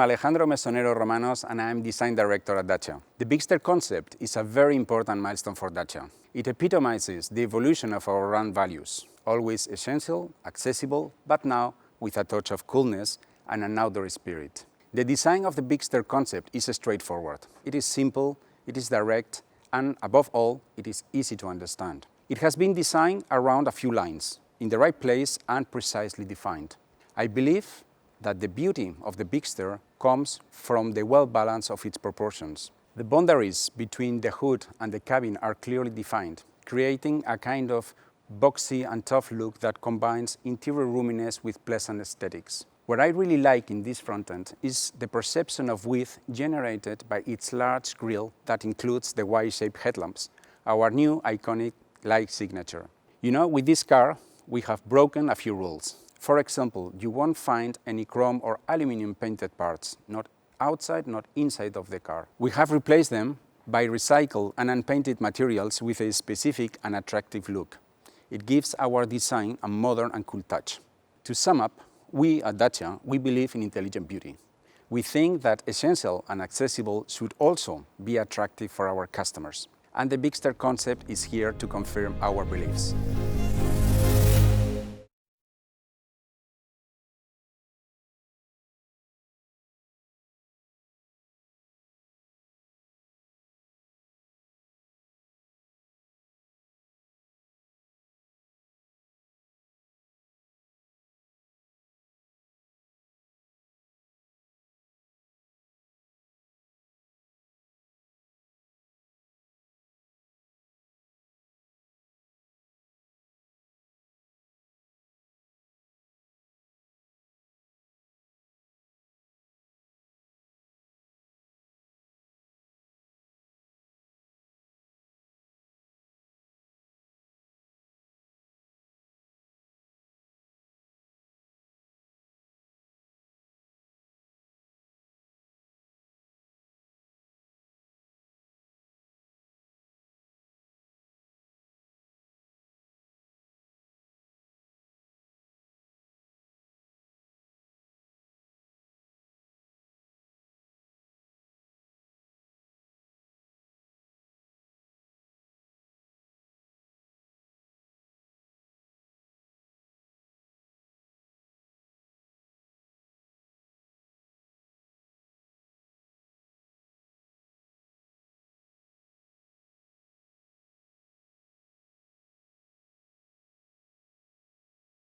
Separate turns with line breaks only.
am Alejandro Mesonero Romanos and I am Design Director at Dacia. The Bigster Concept is a very important milestone for Dacia. It epitomizes the evolution of our brand values, always essential, accessible, but now with a touch of coolness and an outdoor spirit. The design of the Bigster Concept is straightforward. It is simple, it is direct, and above all, it is easy to understand. It has been designed around a few lines, in the right place and precisely defined. I believe that the beauty of the Bigster comes from the well balance of its proportions. The boundaries between the hood and the cabin are clearly defined, creating a kind of boxy and tough look that combines interior roominess with pleasant aesthetics. What I really like in this front end is the perception of width generated by its large grille that includes the Y-shaped headlamps, our new iconic light signature. You know, with this car, we have broken a few rules. For example, you won't find any chrome or aluminum painted parts, not outside, not inside of the car. We have replaced them by recycled and unpainted materials with a specific and attractive look. It gives our design a modern and cool touch. To sum up, we at Dacia, we believe in intelligent beauty. We think that essential and accessible should also be attractive for our customers. And the Bigster Concept is here to confirm our beliefs.